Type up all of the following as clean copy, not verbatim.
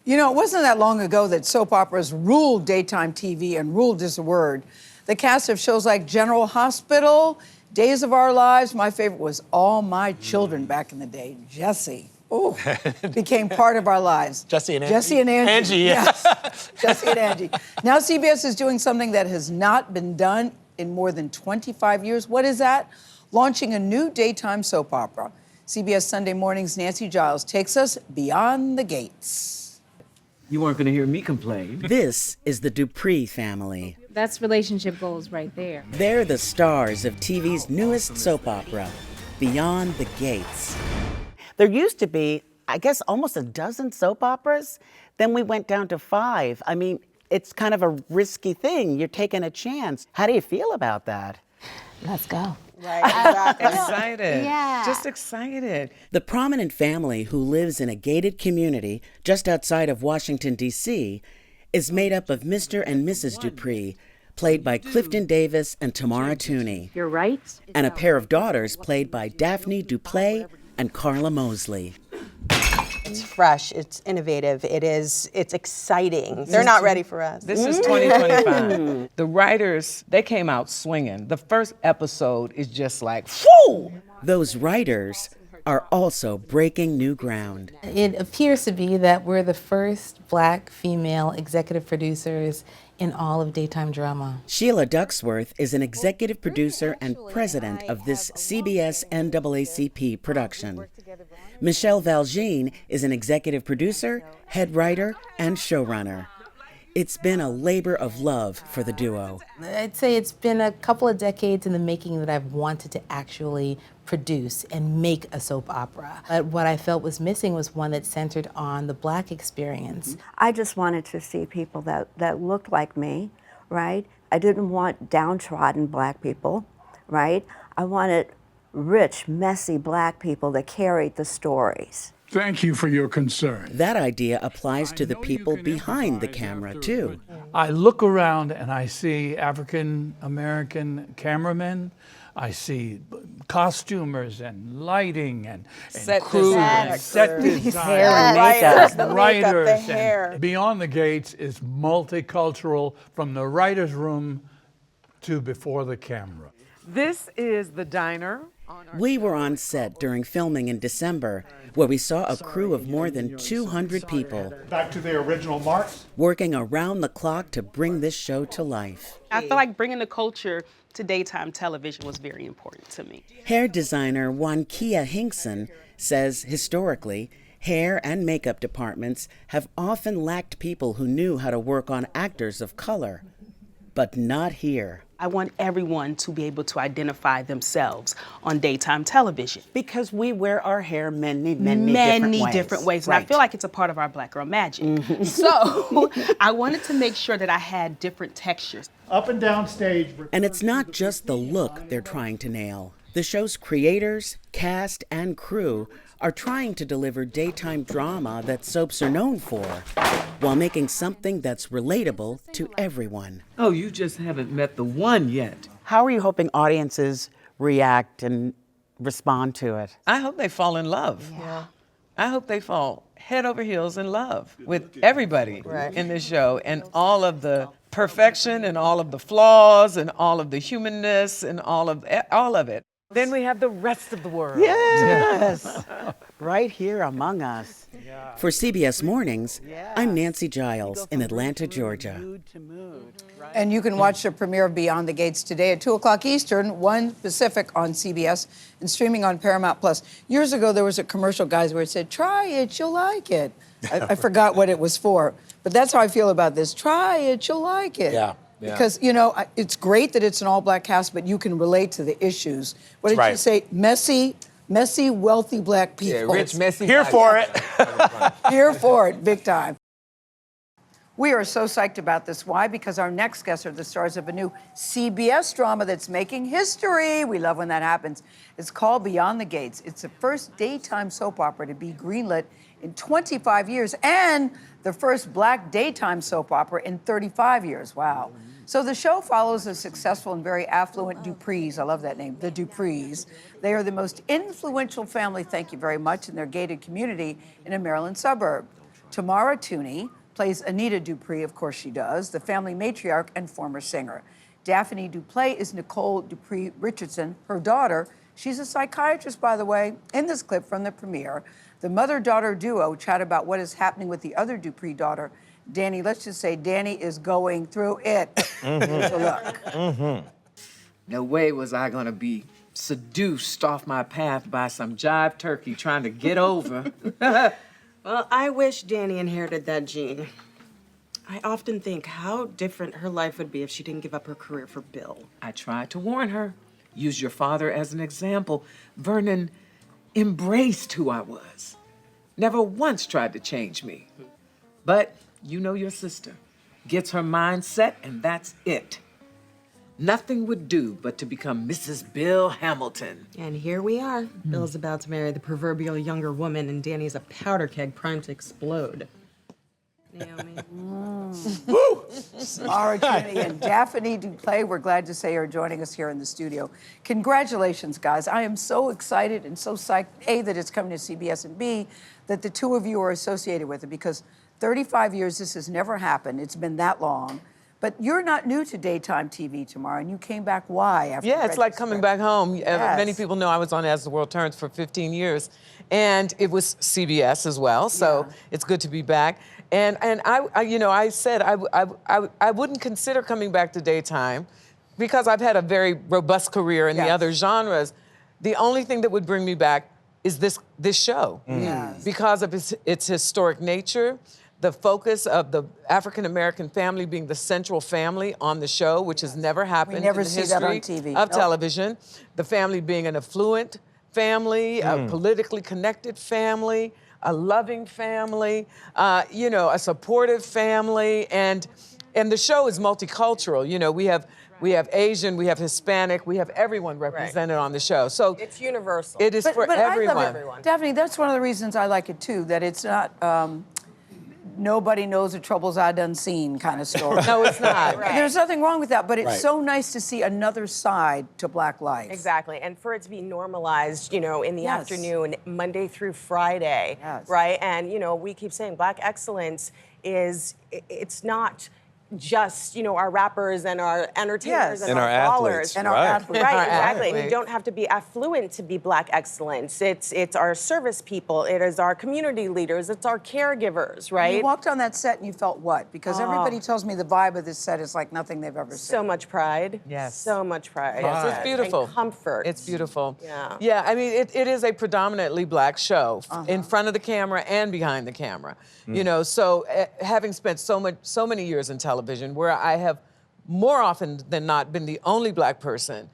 You know, it wasn't that long ago that soap operas ruled daytime TV, and ruled is a word. The cast of shows like General Hospital, Days of Our Lives, my favorite was All My Children back in the day. Jessie, ooh, became part of our lives. Jessie and Angie. Jessie and Angie. Angie, yeah. Yes, Jessie and Angie. Now CBS is doing something that has not been done in more than 25 years. What is that? Launching a new daytime soap opera. CBS Sunday Morning's Nancy Giles takes us beyond the gates. You weren't going to hear me complain. This is the Duplaix family. That's relationship goals right there. They're the stars of TV's newest soap opera, Beyond the Gates. There used to be, I guess, almost a dozen soap operas. Then we went down to 5. I mean, it's kind of a risky thing. You're taking a chance. How do you feel about that? Let's go. Right, exactly. Excited. Yeah. Just excited. The prominent family who lives in a gated community just outside of Washington, D.C., is made up of Mr. and Mrs. Duplaix, played by Clifton Davis and Tamara Tunie. You're right. And a pair of daughters played by Daphnée Duplaix and Carla Mosley. It's fresh, it's innovative, it's exciting. They're not ready for us. This is 2025. The writers, they came out swinging. The first episode is just like, whoo! Those writers are also breaking new ground. It appears to be that we're the first Black female executive producers in all of daytime drama. Sheila Ducksworth is an executive producer and president of this CBS NAACP production. Michelle Valjean is an executive producer, head writer, and showrunner. It's been a labor of love for the duo. I'd say it's been a couple of decades in the making that I've wanted to actually produce and make a soap opera. But what I felt was missing was one that centered on the Black experience. I just wanted to see people that looked like me, right? I didn't want downtrodden Black people, right? I wanted rich, messy Black people that carried the stories. Thank you for your concern. That idea applies to the people behind the camera, too. I look around and I see African American cameramen. I see costumers and lighting and crew and set design, Hair and makeup. writers. The hair. And Beyond the Gates is multicultural from the writer's room to before the camera. This is the diner. We were on set during filming in December, where we saw a crew of more than 200 people Back to their original marks. working around the clock to bring this show to life. I feel like bringing the culture to daytime television was very important to me. Hair designer Wankia Hinkson says historically, hair and makeup departments have often lacked people who knew how to work on actors of color, but not here. I want everyone to be able to identify themselves on daytime television. Because we wear our hair many different ways. And Right. I feel like it's a part of our Black girl magic. So I wanted to make sure that I had different textures. Up and down stage. And it's not just the look they're trying to nail. The show's creators, cast, and crew are trying to deliver daytime drama that soaps are known for, while making something that's relatable to everyone. Oh, you just haven't met the one yet. How are you hoping audiences react and respond to it? I hope they fall in love. Yeah. I hope they fall head over heels in love with everybody in this show, and all of the perfection and all of the flaws and all of the humanness and all of it. Then we have the rest of the world. Yes, right here among us. For CBS Mornings, I'm Nancy Giles in Atlanta, Georgia. And you can watch the premiere of Beyond the Gates today at 2 o'clock Eastern, 1 Pacific on CBS, and streaming on Paramount+. Years ago, there was a commercial, guys, where it said, "Try it, you'll like it." I forgot what it was for, but that's how I feel about this. Try it, you'll like it. Yeah. Because, you know, it's great that it's an all-Black cast, but you can relate to the issues. What did you say? Messy, wealthy Black people. Yeah, rich, messy. Here for it. Here for it, big time. We are so psyched about this. Why? Because our next guests are the stars of a new CBS drama that's making history. We love when that happens. It's called Beyond the Gates. It's the first daytime soap opera to be greenlit in 25 years and the first Black daytime soap opera in 35 years. Wow. So the show follows a successful and very affluent Duplaix. I love that name, the Duplaix. They are the most influential family, thank you very much, in their gated community in a Maryland suburb. Tamara Tunie plays Anita Dupree, of course she does, the family matriarch and former singer. Daphnée Duplaix is Nicole Dupree Richardson, her daughter. She's a psychiatrist, by the way. In this clip from the premiere, the mother-daughter duo chat about what is happening with the other Dupree daughter, Danny. Let's just say Danny is going through it. Here's a look. No way was I gonna be seduced off my path by some jive turkey trying to get over. Well, I wish Danny inherited that gene. I often think how different her life would be if she didn't give up her career for Bill. I tried to warn her. Use your father as an example. Vernon embraced who I was. Never once tried to change me. But you know your sister. Gets her mind set, and that's it. Nothing would do but to become Mrs. Bill Hamilton. And here we are. Bill's about to marry the proverbial younger woman, and Danny's a powder keg primed to explode. Naomi. Tamara Tunie and Daphnée Duplaix, we're glad to say, are joining us here in the studio. Congratulations, guys. I am so excited and so psyched, A, that it's coming to CBS, and B, that the two of you are associated with it, because 35 years, this has never happened. It's been that long. But you're not new to daytime TV, Tamara, and you came back. Why? After Yeah, it's like coming back home. Yes. Many people know I was on As the World Turns for 15 years, and it was CBS as well, so it's good to be back. And I said I wouldn't consider coming back to daytime because I've had a very robust career in the other genres. The only thing that would bring me back is this show, because of its historic nature, the focus of the African-American family being the central family on the show, which has never happened in the history of television. The family being an affluent family, a politically connected family, a loving family, a supportive family, and the show is multicultural. You know, we have Asian, we have Hispanic, we have everyone represented on the show. So It's universal. it is for everyone. I love it. Daphnée, that's one of the reasons I like it too, that it's not nobody knows the troubles I done seen kind of story. No, it's not. There's nothing wrong with that, but it's so nice to see another side to Black life. Exactly, and for it to be normalized, in the afternoon, Monday through Friday, right? And, we keep saying Black excellence it's not just, our rappers and our entertainers and our ballers. And our athletes. Right, exactly. And you don't have to be affluent to be Black excellence. It's our service people, it is our community leaders, it's our caregivers, right? You walked on that set and you felt what? Because everybody tells me the vibe of this set is like nothing they've ever seen. So much pride. Yes. So much pride. Yes, it's beautiful. And comfort. It's beautiful. Yeah. Yeah, I mean, it is a predominantly Black show, in front of the camera and behind the camera. So having spent so many years in television, where I have more often than not been the only Black person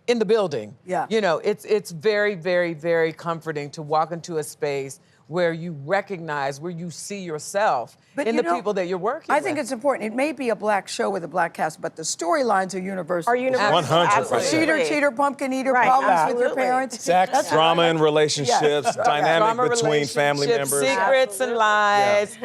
in the building. Yeah. It's very, very, very comforting to walk into a space where you recognize, where you see yourself in the people that you're working with. I think it's important. It may be a Black show with a Black cast, but the storylines are universal. Are universal. 100%. Cheater, pumpkin eater, problems with your parents. Sex, drama in relationships, dynamic between family members. Secrets and lies.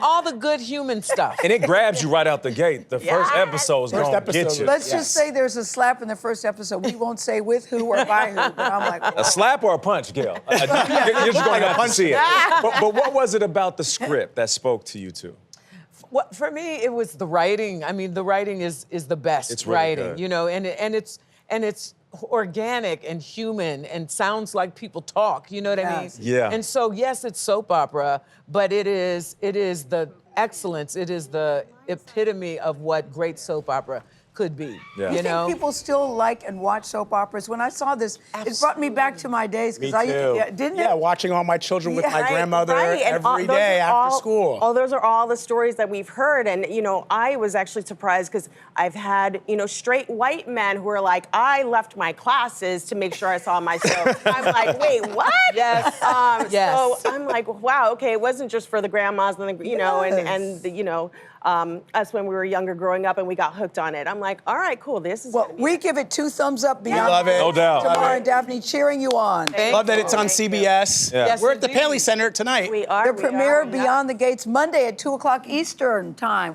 All the good human stuff. And it grabs you right out the gate. The first episode is going to get you. Let's just say there's a slap in the first episode. We won't say with who or by who, but I'm like, A slap or a punch, Gayle? You're just going to have to see it. But what was it about the script that spoke to you two? Well, for me, it was the writing. I mean, the writing is the best It's really writing, good. and it's organic and human and sounds like people talk. You know what I mean? Yeah. And so, yes, it's soap opera, but it is the excellence. It is the epitome of what great soap opera could be. Yeah. you think people still like and watch soap operas? When I saw this, it brought me back to my days. Me too. Didn't it? Yeah, watching all my children with my grandmother And every day after school. Those are all the stories that we've heard. And, I was actually surprised because I've had, straight white men who are like, I left my classes to make sure I saw my soap. I'm like, wait, what? Yes. So I'm like, wow, okay, it wasn't just for the grandmas and us when we were younger growing up and we got hooked on it. I'm like, all right, cool, this is we give it 2 thumbs up beyond. Love it. No doubt. Tamara and Daphnée cheering you on. Love that it's on CBS. Yeah. Yes, We're at the indeed. Paley Center tonight. We are. The premiere Beyond the Gates Monday at 2 o'clock Eastern time.